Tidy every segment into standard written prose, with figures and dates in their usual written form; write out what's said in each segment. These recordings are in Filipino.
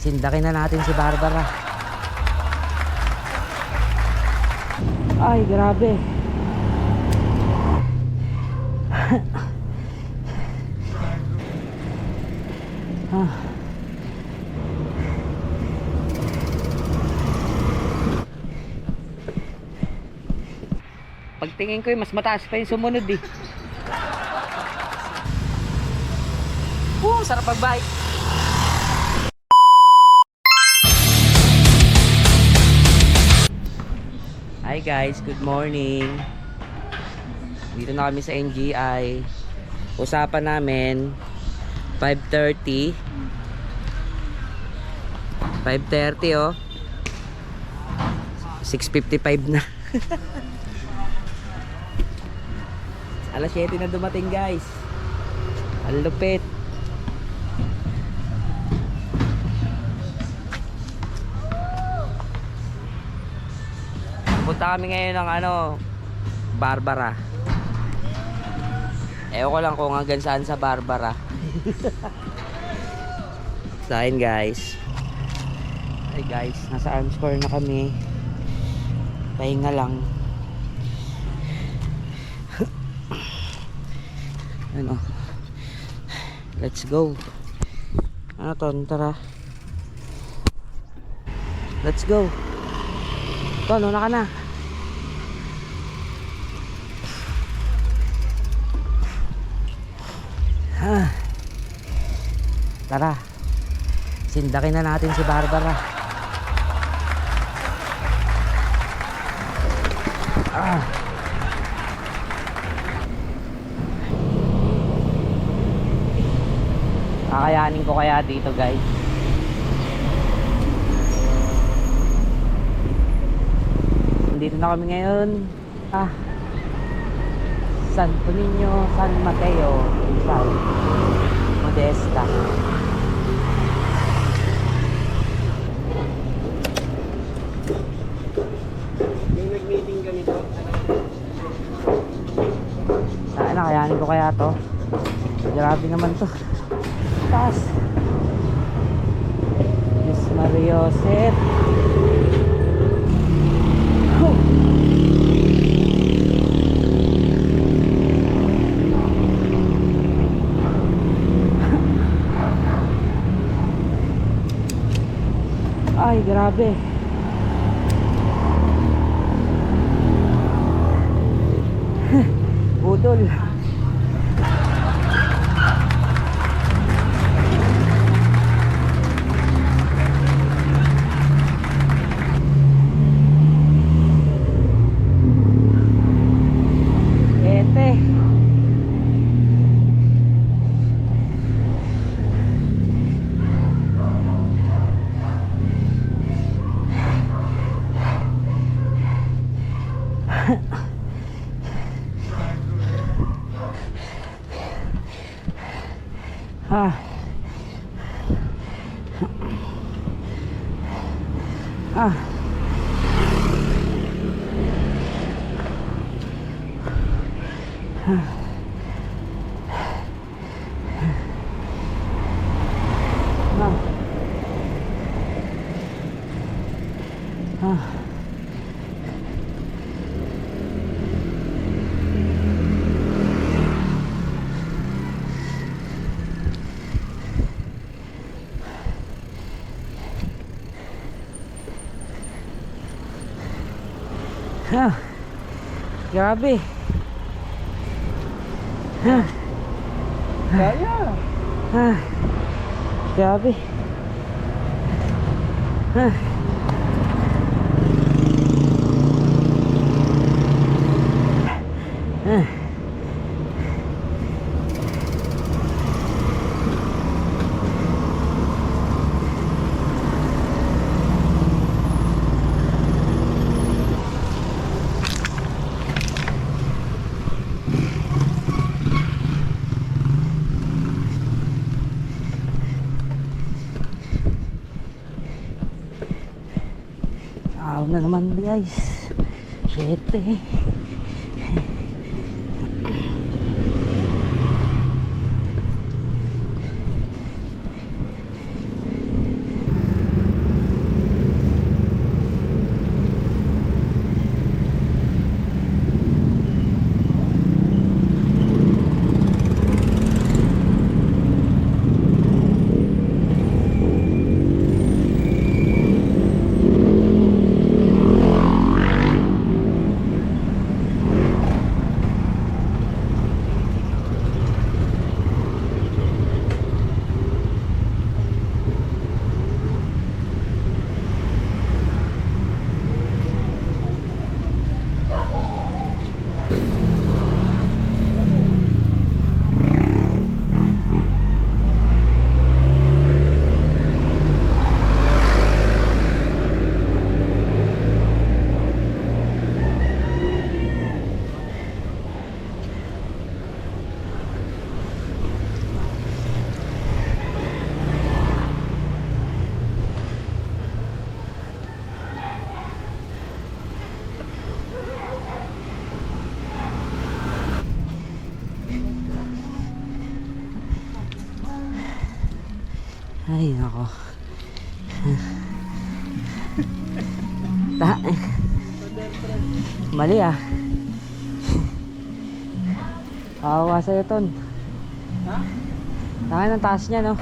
Sindakin na natin si Barbara. Ay, grabe. Pagtingin ko mas mataas pa yung sumunod eh. Sarap mag-bike. Hi guys, good morning. Dito na kami sa NGI. Usapan namin 5:30 oh. 6:55 na. Alas 7 na dumating guys. Ang lupit. Punta kami ngayon ng Barbara. Ewan ko lang kung hanggang saan sa Barbara. Sa akin guys. Ay guys, nasa Armscore na kami. Pahinga lang. Let's go. Tara. Let's go. Una ka na. Tara. Sindakin na natin si Barbara. Kakayanin ko kaya dito guys. Dito na kami ngayon. Santo Niño, San Mateo, Rizal, Modesta. Yung nag-meeting ganito. Sana kayanin ko kaya to. Grabe naman to. Taas. Diyos Marioset. Ay, grabe. Budol. Grabe. Kaya. Grabe. Araw na naman guys. 7. Ay, nako. Ta Mali ah. Kawawa sa'yo, Ton. Ha? Taka ng taas niya, no?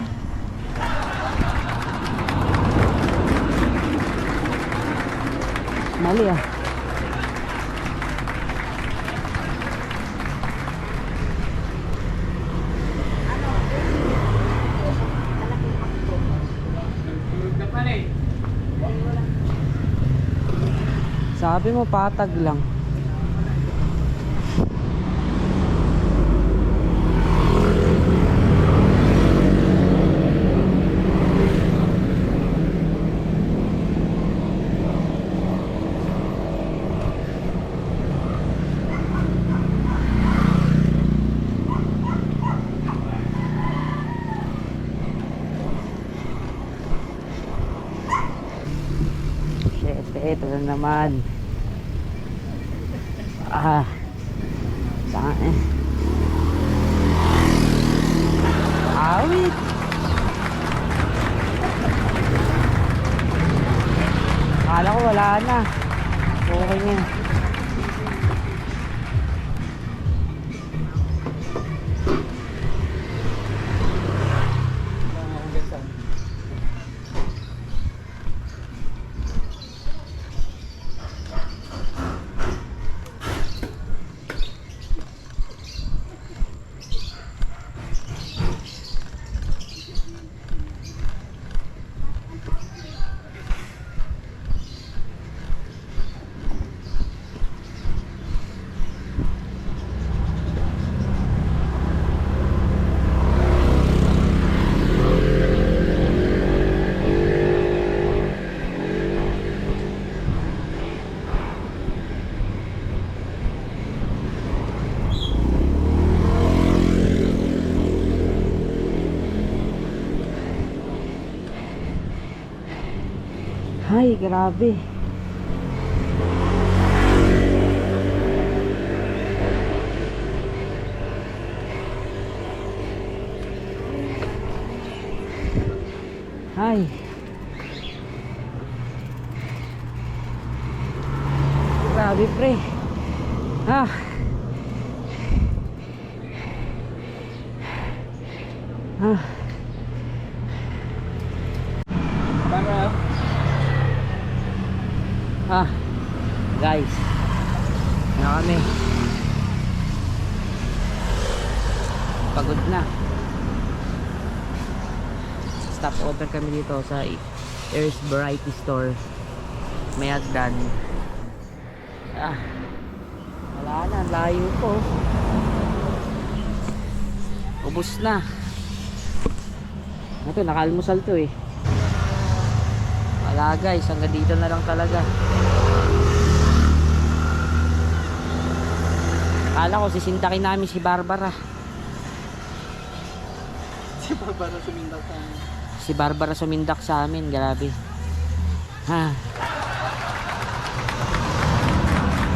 Mali ah. Tulog na pala eh. Sabi mo patag lang. Ito na naman. Saan eh? Awit. Akala ko wala na. Okay na. Ay, grabe. Ay. Grabe, pre. Ah. Ah. Para Guys, na kami. Pagod na. Stop over kami dito sa Air's Variety Store. May hagdan. Wala na, layo po. Ubus na. Ito, nakalmusal to eh. Wala guys, hanggang dito na lang talaga. Akala ko sisintakin namin si Barbara. si Barbara sumindak sa amin. Si Barbara sumindak sa amin, grabe.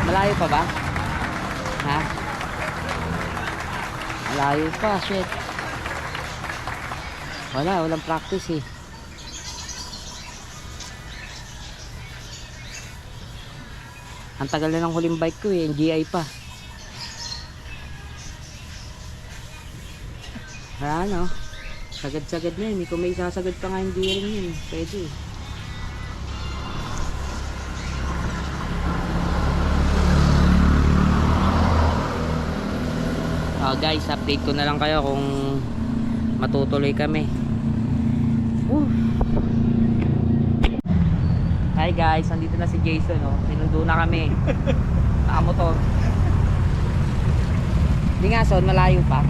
Malayo pa ba? Malayo pa, shit. Walang practice eh. Ang tagal na ng huling bike ko eh, NGI pa. Ano? Sagad-sagad na yun. Kung may sasagad pa nga hindi rin yun. Pwede. Guys, update ko na lang kayo kung matutuloy kami. Hi guys, nandito na si Jason. Sinundo na kami. Nakamotor. Hindi nga son, malayo pa.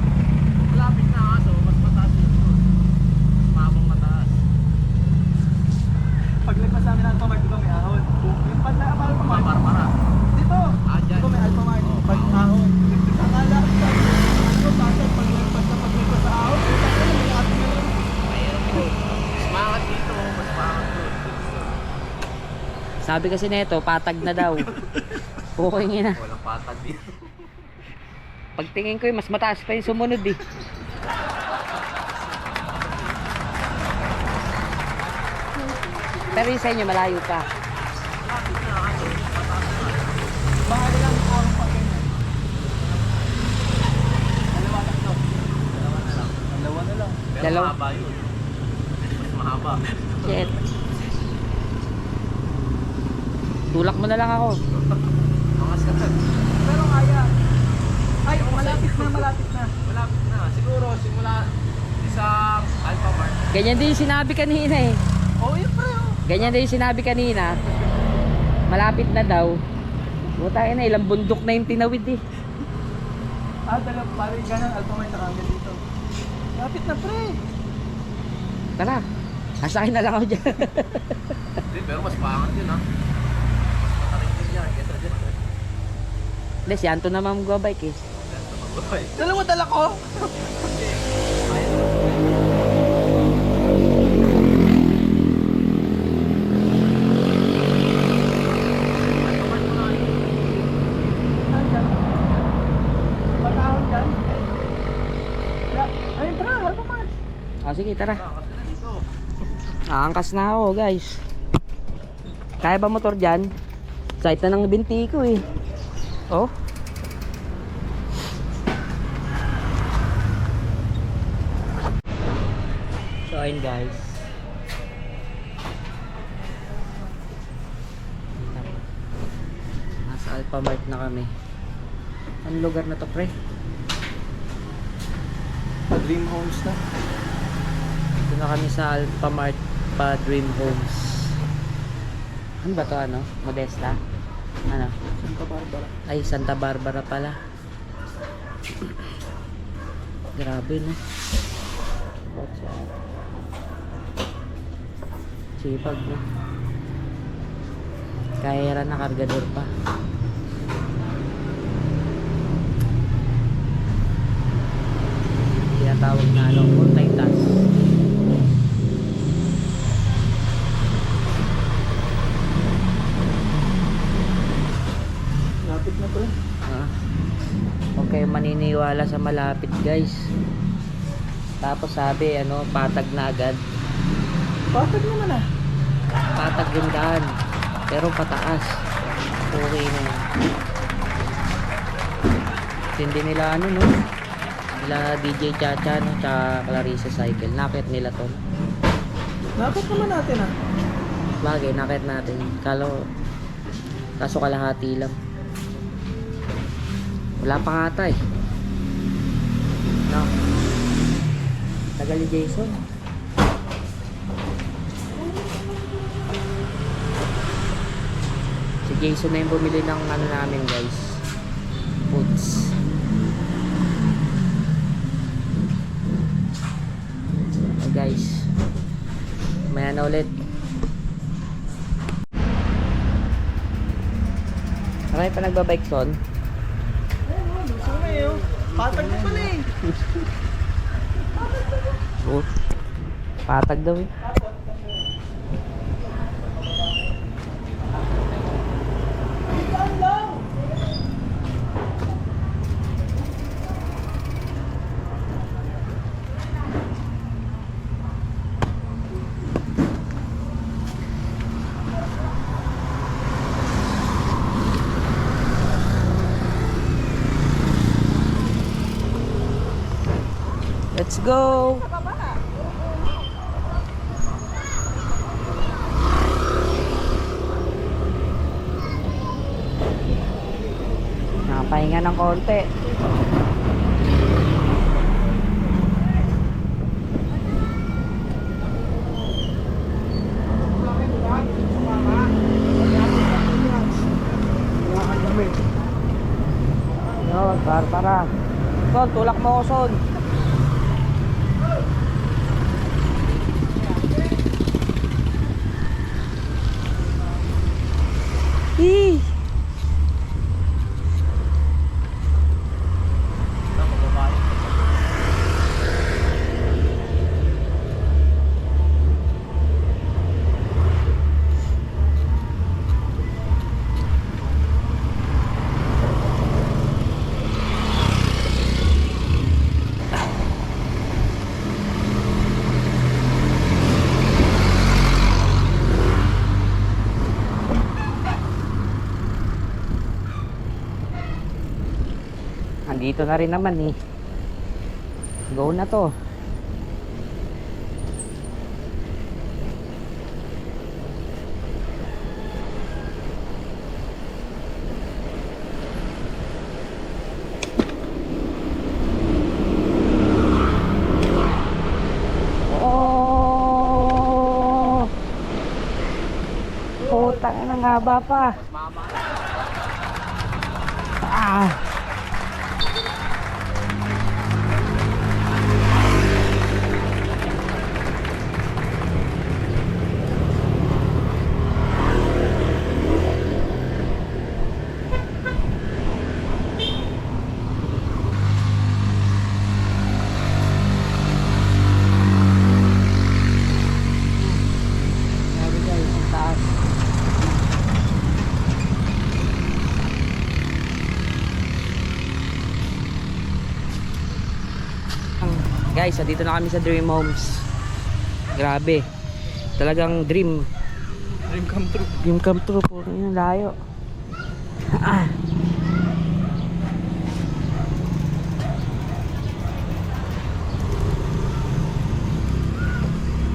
Malapit na kaso, mas mataas yun doon. Mabang mataas. Paglagpas namin ng Alphamart, dito may ahon. Yung pag na-amal pa Barbara. Dito! Dito may Alphamart. Pag ahon. Akala ko sa ano, bakit paglagpas sa ahon, may ating na lang. Mayroon ko. Mas maangat dito, mas maangat doon. Sabi kasi neto, patag na daw. Okay nga na. Walang patag dito. Pagtingin ko mas mataas pa yung sumunod eh. Pero yung sa inyo, malayo pa. Baka lang ahon pa ganyan. Dalawa tatlo. Dalawa na lang. Dalawa na lang. Pero Dalawa. mahaba yun. Mas mahaba. Shit. Tulak mo na lang ako. Mga sakat. Pero kaya. Ay, malapit na, malapit na. Malapit na. Siguro simula sa Alpha Mart. Ganyan din yung sinabi kanina eh. Oh, yun pre. Oh. Ganyan din yung sinabi kanina. Malapit na daw. Butay na, ilang bundok na yung tinawid eh. Dalawa. Parang ganun. Alphamart na kami dito. Malapit na pre. Tara, asakin na lang ako dyan. Hindi, pero mas paangat yun ha. Matarik din yan. Kesa dyan. Hindi, si Anton naman mag-bike eh. Magbabay. Dalawa dala ko. Pag-ahon dyan. Ayun tara, Alphamart. Sige, tara. Kasi na dito. Aangkas na ako guys. Kaya ba motor dyan? Sight na ng binti ko eh. Oh. So ayun guys. Nasa Alphamart na kami. Anong lugar na to pre? Dream Homes na. Dito na kami sa Alphamart pa Dream Homes. Ano ba to ano? Modesta? Ano? Santa Barbara. Ay, Santa Barbara pala. Grabe no? What's up? Sipag no? Kaya na kargador pa. Tinatawag na ano, multitask. Lapit na pala. Huwag kayong maniniwala sa malapit guys. Tapos sabi ano, patag na agad. Patag naman ah. Patag yung daan. Pero pataas. Okay na yun. Hindi nila ano no. Nila DJ Chacha no, tsaka Clarissa Cycle. Nakit nila to. Lapit naman natin ah. Bagay, nakit natin. Kaso kalahati lang. Wala pa nga ata eh. No. Tagal ni Jason. Si Jason na yung bumili ng ano namin guys. Foods. Okay guys. Maya na ulit. Marami pa nagbabike son. Gusto ko na yun. Patag na pala eh. Oh. Patag daw eh. Let's go! Nakapahinga ng konti. Yun, para. Son, tulak mo ko, Son. Hii. Dito na rin naman eh. Go na to. Oh! Putang ina, nga ba pa? Ah! Grabe guys, ang taas. Guys, so dito na kami sa Dream Homes. Grabe. Talagang dream. Dream come true. Dream come true po. Ayun, layo. Ah.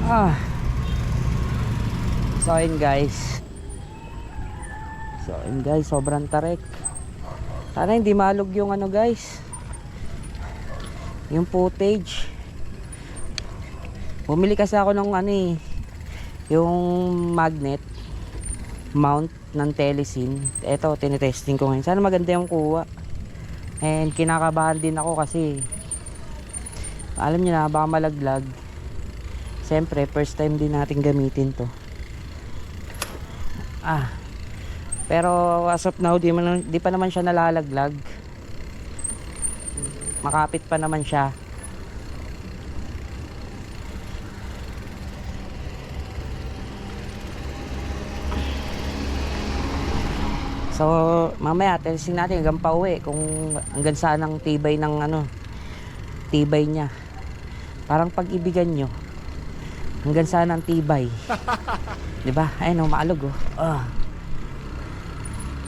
Ah. So ayun guys. Sobrang tarik. Sana hindi malog yung ano guys. Yung footage. Bumili kasi ako ng ano eh, yung magnet mount ng Telesin. Ito, tinetesting ko ngayon. Sana maganda yung kuha. And kinakabahan din ako kasi alam niyo na, baka malaglag. Siyempre, first time din natin gamitin to. Pero as of now, di pa naman siya nalalaglag. Makapit pa naman siya. So, mamaya testing natin hanggang pauwi kung hanggang saan ang tibay ng ano, tibay niya. Parang pag-ibigan nyo. Hanggang saan ang tibay. 'Di ba? Ayun, maalog oh.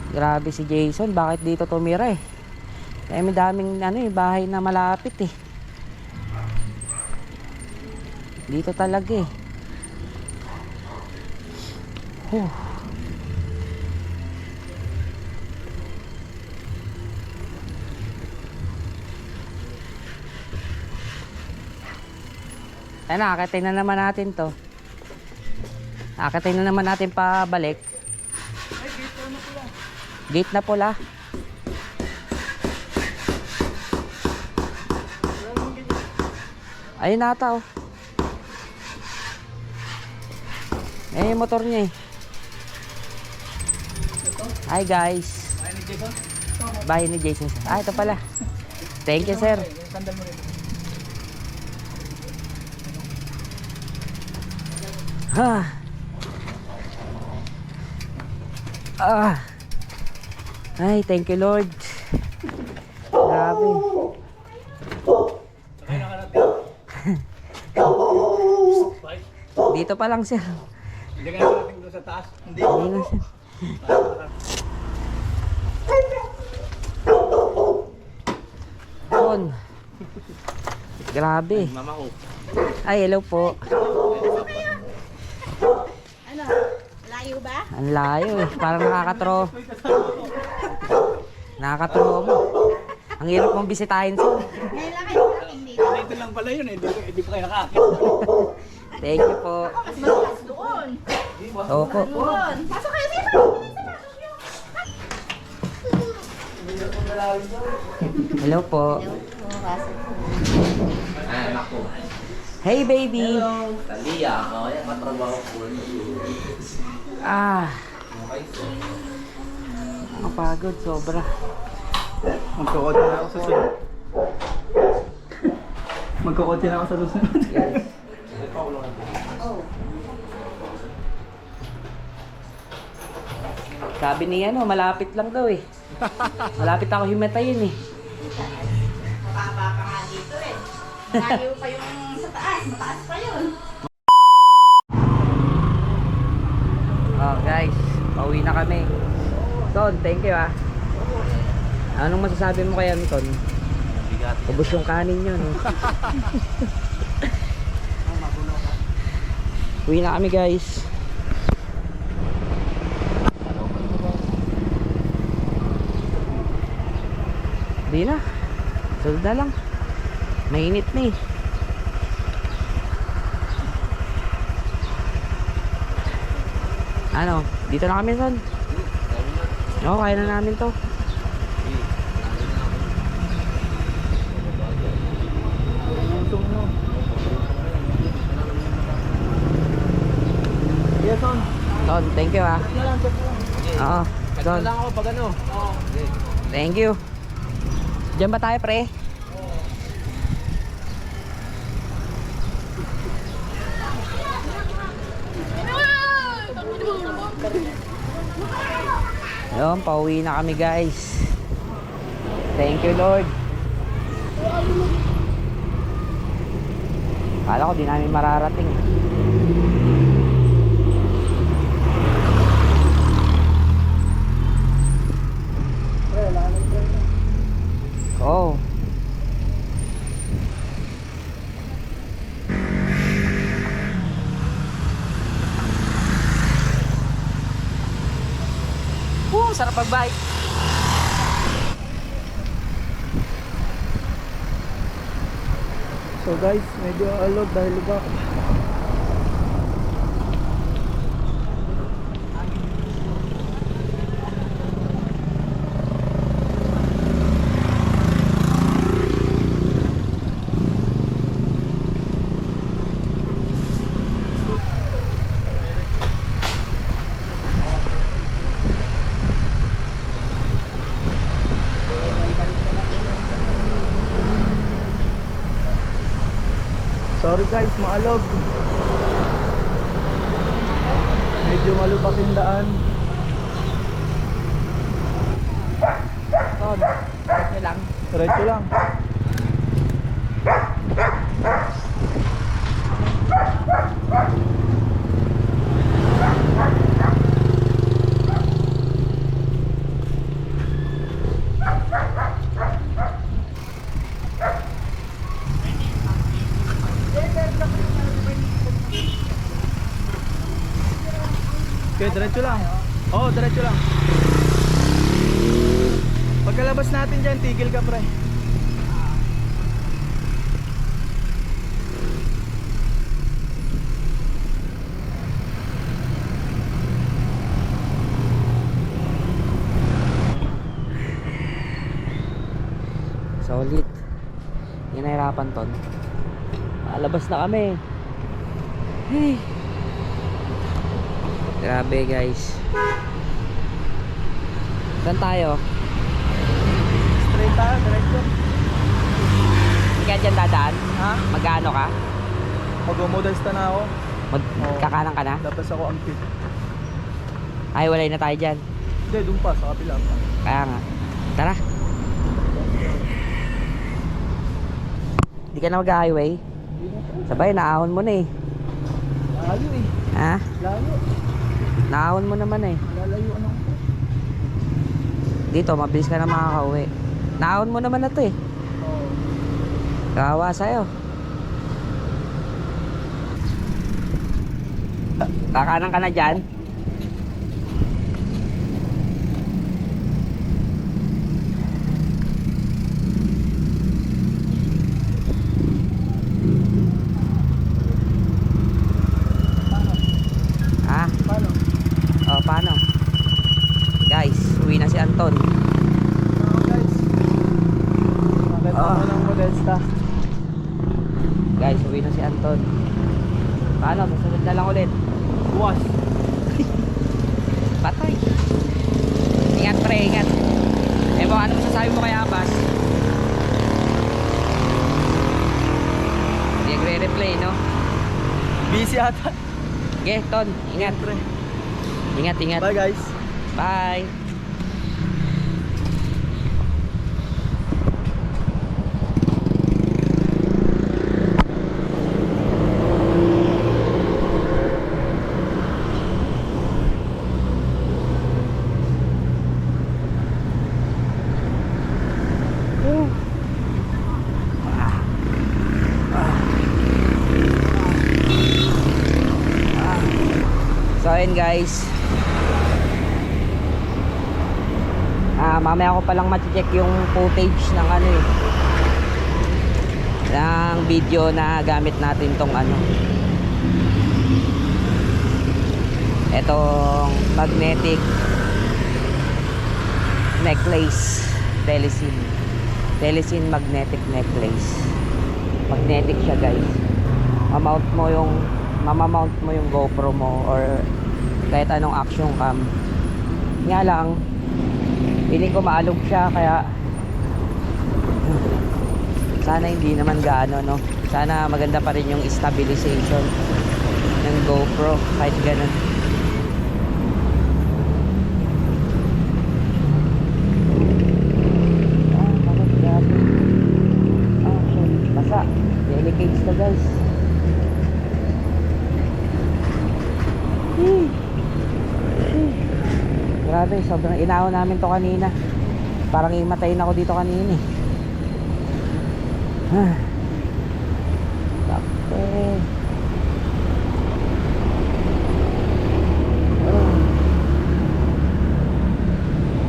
Grabe si Jason, bakit dito tumira eh? Eh, may daming ano eh, bahay na malapit eh. Dito talaga eh. Ay, nakakatay na naman natin to. Nakakatay na naman natin pabalik. Gate na pula. Ayun nata oh. Ayun yung motor niya eh. Hi guys. Bahay ni Jason. Ito pala. Thank you sir. Ay, thank you Lord. Grabe. Dito pa lang sir. Hindi ka natin doon sa taas. Hindi. Ayun na, sir. Doon. Grabe. Mama ko. Ay, hello po. Ano? Layo ba? Ang layo eh. Parang nakakatro mo. Ang hirap mong bisitahin sir. Ngayon lang kayo nakating dito. Ito lang pala yun eh. Hindi pa kayo nakakit. Thank you po. Mas malakas doon. Opo. Doon. Pasok kayo sir. Hello po. Anak ko. Hey baby. Talia. Yan, matrabaho ko. Nakapagod sobra. Magkakotse na ako sa susunod. Magkakotse na ako sa susunod. Sabi niya no, malapit lang daw eh. Malapit ako himatayin eh. Mababa ka nga dito eh. Layo pa yung sa taas. Mataas pa yun. Oh guys, pauwi na kami. Ton, thank you ah. Anong masasabi mo kay Anton? Bigati. Ubus yung kanin nyo, no? Uwi na kami, guys. Di na. Sunod na lang. Mainit na eh. Ano? Dito na kami, son. Oo, kaya na namin to. Usong mo. Yes, son. Son, thank you ah. Check na lang, check na lang. Oo, son. lang ako pag ano. Thank you. Diyan ba tayo, pre? Ayun, pauwi na kami, guys. Thank you, Lord. Kala ko di namin mararating. Oh. Sarap mag-bike. So guys, medyo alog dahil lubak. Sorry guys, maalog. Medyo malubak yung daan. Ton, diretso lang. Diretso lang. Okay, diretso lang. Oo, diretso lang. Pagkalabas natin dyan, tigil ka, pre. Solid. Hindi nahirapan, Ton. Alabas na kami. Hey. Grabe, guys. Saan tayo? Straight tayo, diretso. Hindi ka dyan dadaan? Ha? Magkano ka? Mag-modesta na ako. Magkakanan ka na? Tapos ako ang pit. Ay, walay na tayo dyan. Hindi, doon pa, sa kapila pa. Kaya nga. Tara. Hindi ka na mag-highway? Sabay, naahon mo na eh. Layo eh. Ha? Layo. Naahon mo naman eh. Lalayo ano. Dito, mabilis ka na makakauwi. Naahon mo naman na to eh. Oo. Kawawa sa'yo. Kakanan ka na dyan? Ha? Paano? O, paano? Guys, uwi na si Anton. Oo guys. Bakit Ah. ako ng modesta? Guys, uwi na si Anton. Paano? Susunod na lang ulit. Buwas. Patay. Ingat pre, ingat. Eh mo, ano masasabi mo kay Abbas? Hindi nagre-replay, no? Busy ata. Okay, Ton, ingat. Pre. Ingat, ingat. Bye guys. Bye. ayun guys. Mamaya ko palang ma-check yung footage ng ano eh, ng video na gamit natin tong ano, etong magnetic necklace, Telesin magnetic necklace. Magnetic siya guys. Mamamount mo yung GoPro mo or kahit anong action cam. Nga lang, feeling ko maalog siya, kaya sana hindi naman gaano, no? Sana maganda pa rin yung stabilization ng GoPro kahit ganun. Bakit grabe? Shit, basa. Delicate to guys. Grabe, sobrang inaon namin to kanina. Parang imatayin ako dito kanina eh. Takpe.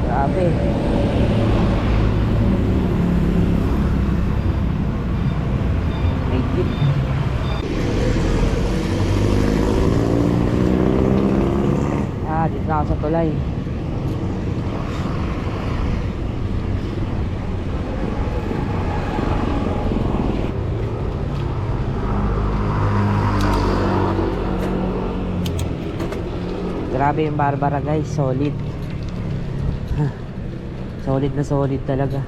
Grabe. May tip. Dito na ako sa tulay. Grabe yung Barbara guys, solid. Solid na solid talaga.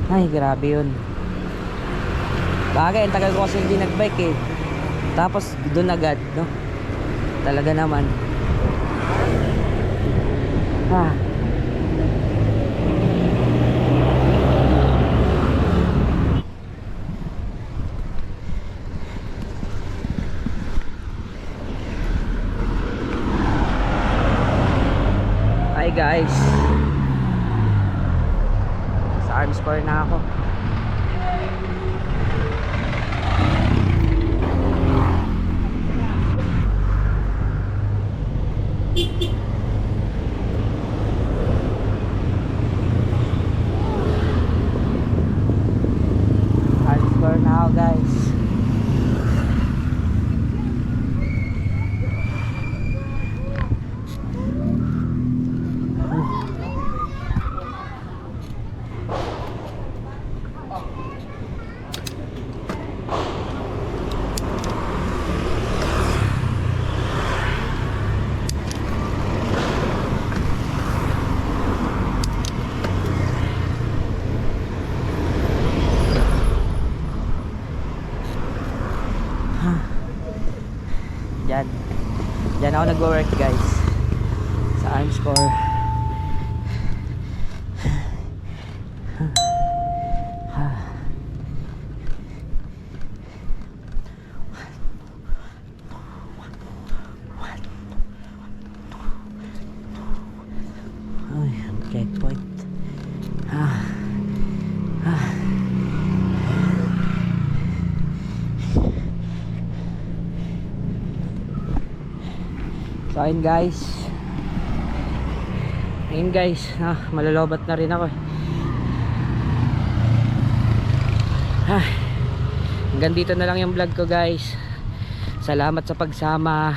Ay, grabe yun. Bagay, ang tagal ko kasi hindi nagbike eh. Tapos doon agad, no? Talaga naman. Hi guys, sa arms core na ako. Arms core na ako guys. Diyan ako nag-work guys, sa arms core. Ay, checkpoint. So ayun guys, malalobat na rin ako eh. Hanggang dito na lang yung vlog ko guys. Salamat sa pagsama.